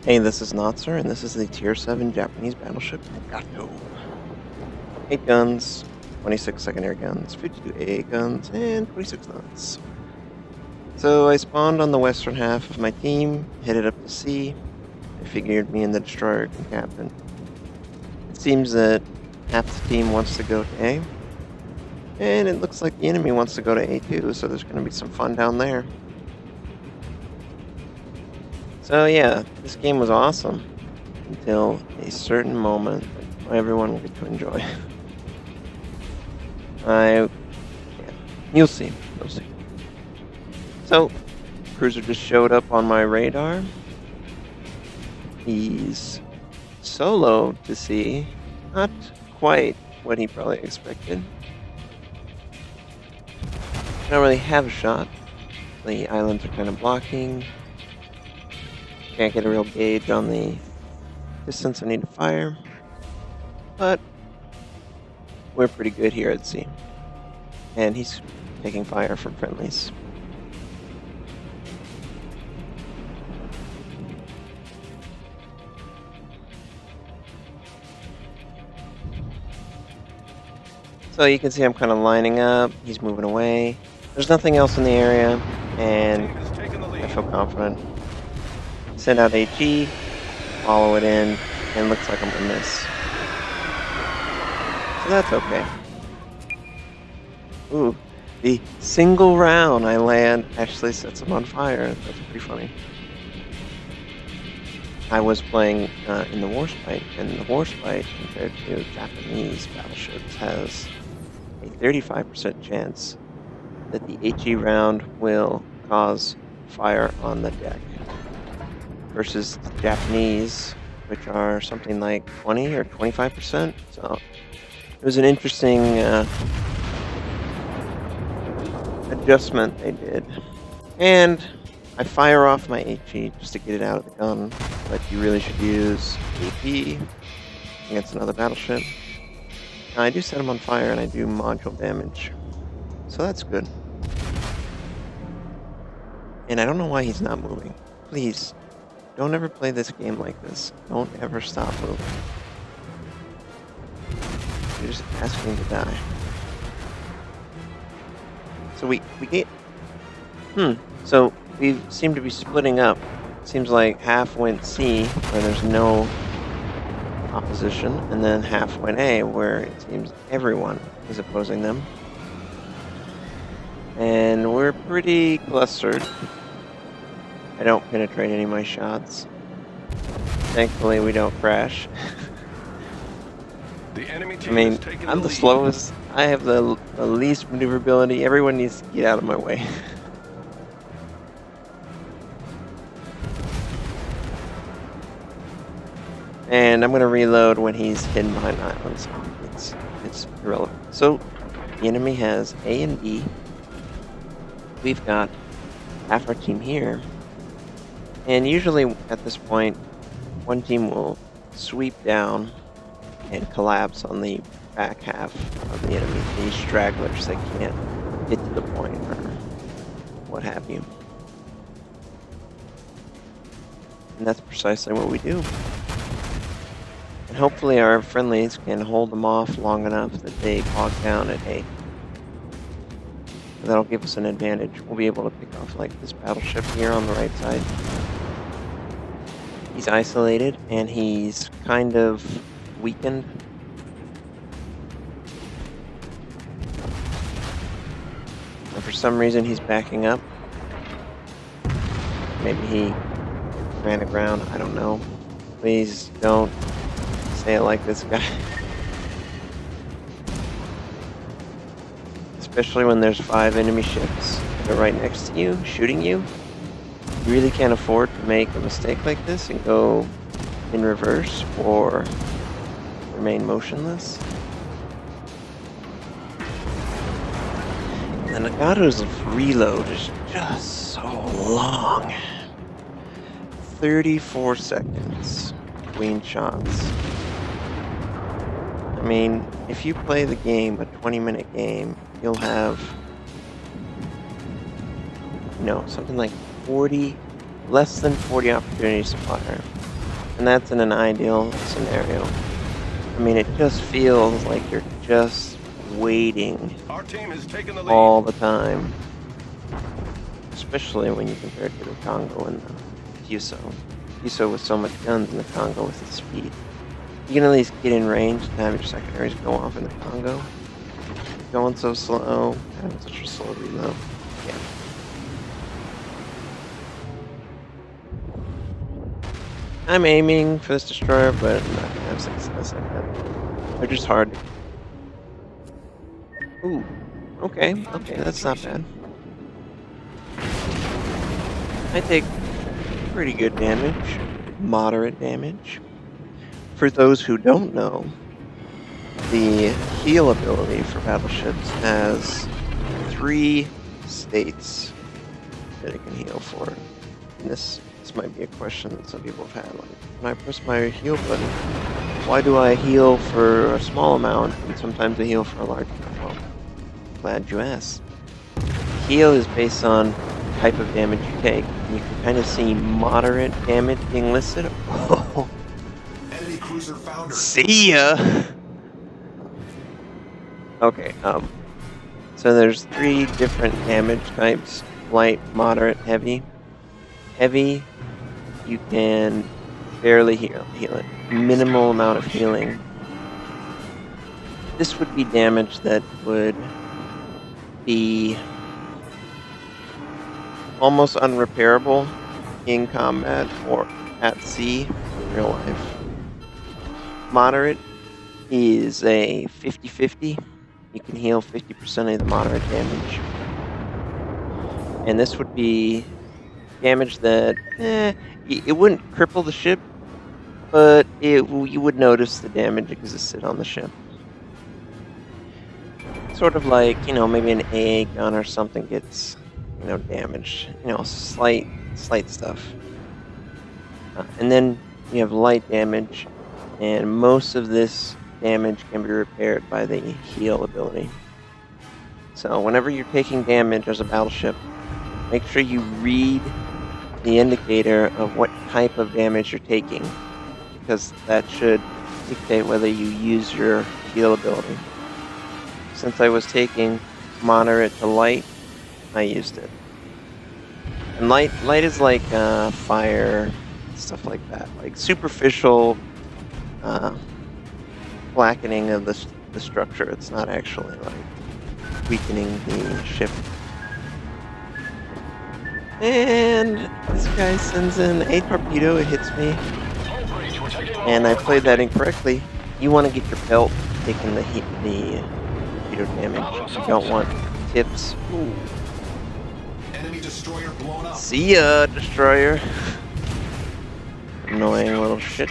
Hey, this is Notzer, and this is the Tier 7 Japanese battleship Nagato. 8 guns, 26 secondary guns, 52 AA guns, and 26 knots. So I spawned on the western half of my team, headed up to sea. I figured me and the destroyer can captain. It seems that half the team wants to go to A, and it looks like the enemy wants to go to A too, so there's going to be some fun down there. So yeah, this game was awesome until a certain moment that everyone will get to enjoy. Yeah, you'll see. So, cruiser just showed up on my radar. He's solo to sea, not quite what he probably expected. I don't really have a shot. The islands are kind of blocking. Can't get a real gauge on the distance I need to fire. But we're pretty good here at sea. And he's taking fire from friendlies. So you can see I'm kind of lining up. He's moving away. There's nothing else in the area, and I feel confident. Send out HE, follow it in, and it looks like I'm gonna miss. So that's okay. Ooh, the single round I land actually sets him on fire. That's pretty funny. I was playing in the Warspite, and the Warspite, compared to Japanese battleships, has a 35% chance that the HE round will cause fire on the deck, versus Japanese, which are something like 20 or 25%. So it was an interesting adjustment they did. And I fire off my HE just to get it out of the gun, but you really should use AP against another battleship. Now, I do set him on fire and I do module damage, so that's good. And I don't know why he's not moving. Please, don't ever play this game like this. Don't ever stop moving. You're just asking to die. So we get... So we seem to be splitting up. Seems like half went C, where there's no opposition, and then half went A, where it seems everyone is opposing them. And we're pretty clustered. I don't penetrate any of my shots. Thankfully, we don't crash. The enemy team I mean, has taken I'm the lead. slowest. I have the least maneuverability. Everyone needs to get out of my way. And I'm going to reload when he's hidden behind islands. It's irrelevant. So, the enemy has A and B. We've got half our team here. And usually at this point, one team will sweep down and collapse on the back half of the enemy. These stragglers that can't get to the point or what have you. And that's precisely what we do. And hopefully our friendlies can hold them off long enough that they bog down at A. That'll give us an advantage. We'll be able to pick off like this battleship here on the right side. He's isolated and he's kind of weakened. And for some reason he's backing up. Maybe he ran aground, I don't know. Please don't say it like this guy. Especially when there's 5 enemy ships that are right next to you, shooting you. You really can't afford to make a mistake like this and go in reverse or remain motionless. The Nagato's reload is just so long. 34 seconds between shots. I mean, if you play the game, a 20-minute game, you'll have, something like less than 40 opportunities to fire. And that's in an ideal scenario. I mean, it just feels like you're just waiting Our team has taken the lead. all the time. Especially when you compare it to the Congo and the Fuso. Fuso with so much guns and the Congo with the speed. You can at least get in range to have your secondaries go off in the Congo. Going so slow, having such a slow reload. Yeah. I'm aiming for this destroyer, but I'm not gonna have success like that. They're just hard. Ooh. Okay, that's not bad. I take pretty good damage. Moderate damage. For those who don't know, the heal ability for Battleships has 3 states that it can heal for. And this might be a question that some people have had. Like, when I press my heal button, why do I heal for a small amount and sometimes I heal for a large amount? Well, glad you asked. Heal is based on the type of damage you take. And you can kind of see moderate damage being listed. Oh. Enemy cruiser founder. See ya! Okay, so there's 3 different damage types. Light, moderate, heavy. Heavy, you can barely heal it. Minimal amount of healing. This would be damage that would be almost unrepairable in combat or at sea in real life. Moderate is a 50-50. You can heal 50% of the moderate damage. And this would be damage that, it wouldn't cripple the ship, but you would notice the damage existed on the ship. Sort of like, maybe an AA gun or something gets, damaged. Slight stuff. And then you have light damage, and most of this damage can be repaired by the heal ability. So whenever you're taking damage as a battleship, make sure you read the indicator of what type of damage you're taking, because that should dictate whether you use your heal ability. Since I was taking moderate to light, I used it. And light is like fire, stuff like that, like superficial blackening of the structure. It's not actually like weakening the ship. And this guy sends in a torpedo, it hits me. And I played that incorrectly. You want to get your belt taking the torpedo damage. You don't want tips. Ooh. Enemy destroyer blown up. See ya, destroyer. Annoying little shit.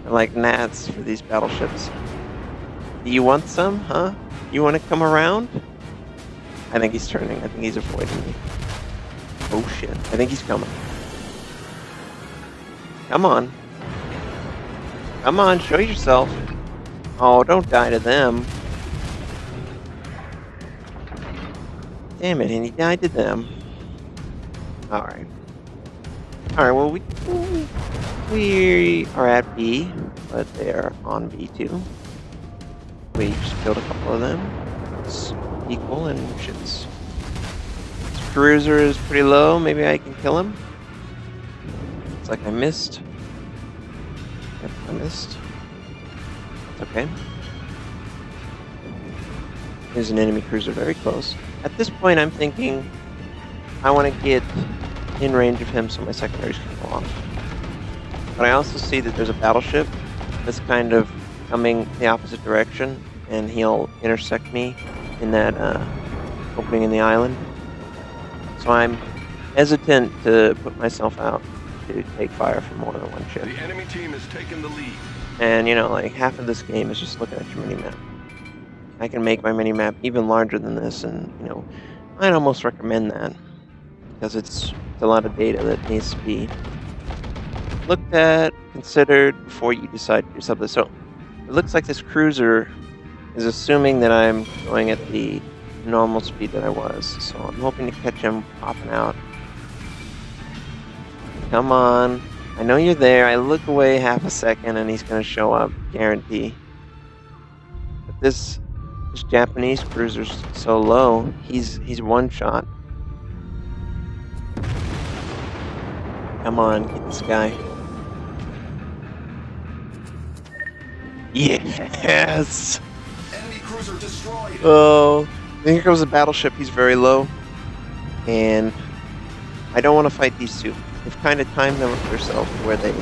I like gnats for these battleships. Do you want some, huh? You want to come around? I think he's turning. I think he's avoiding me. Oh shit. I think he's coming. Come on. Come on, show yourself. Oh, don't die to them. Damn it, and he died to them. Alright. Alright, well, we are at B, but they are on B2. We just killed a couple of them. It's equal and shits. This cruiser is pretty low. Maybe I can kill him. It's like I missed. Yep, I missed. It's okay. There's an enemy cruiser very close. At this point, I'm thinking I want to get in range of him so my secondaries can go off. But I also see that there's a battleship that's kind of coming the opposite direction, and he'll intersect me in that opening in the island. So I'm hesitant to put myself out to take fire from more than one ship. The enemy team has taken the lead. And like half of this game is just looking at your mini-map. I can make my mini-map even larger than this, and I'd almost recommend that, because it's a lot of data that needs to be looked at, considered before you decide to do something. So it looks like this cruiser is assuming that I'm going at the normal speed that I was, so I'm hoping to catch him popping out. Come on. I know you're there. I look away half a second and he's gonna show up, guarantee. But this Japanese cruiser's so low, he's one shot. Come on, get this guy. Yes! Enemy cruiser destroyed. Oh, here goes the battleship. He's very low. And I don't want to fight these two. They've kind of timed themselves where they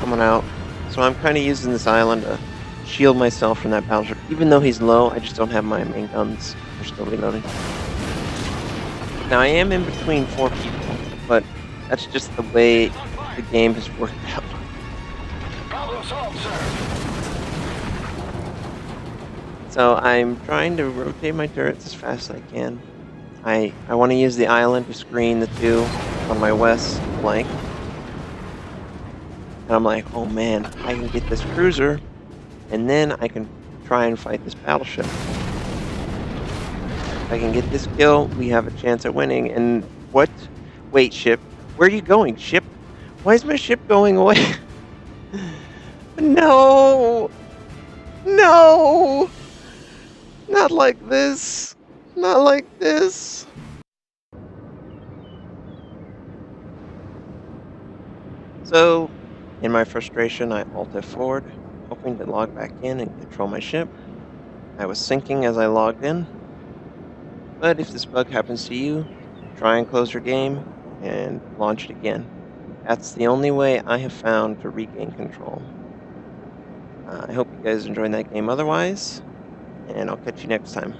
coming out. So I'm kind of using this island to shield myself from that battleship. Even though he's low, I just don't have my main guns. They're still reloading. Now I am in between 4 people, but that's just the way the game has worked out. Problem solved, sir. So I'm trying to rotate my turrets as fast as I can. I want to use the island to screen the two on my west flank. And I'm like, oh man, I can get this cruiser, and then I can try and fight this battleship. If I can get this kill, we have a chance at winning. And what? Wait, ship. Where are you going, ship? Why is my ship going away? No! No! Not like this. Not like this. So, in my frustration, I alt forward, hoping to log back in and control my ship. I was sinking as I logged in. But if this bug happens to you, try and close your game and launch it again. That's the only way I have found to regain control. I hope you guys enjoyed that game otherwise, and I'll catch you next time.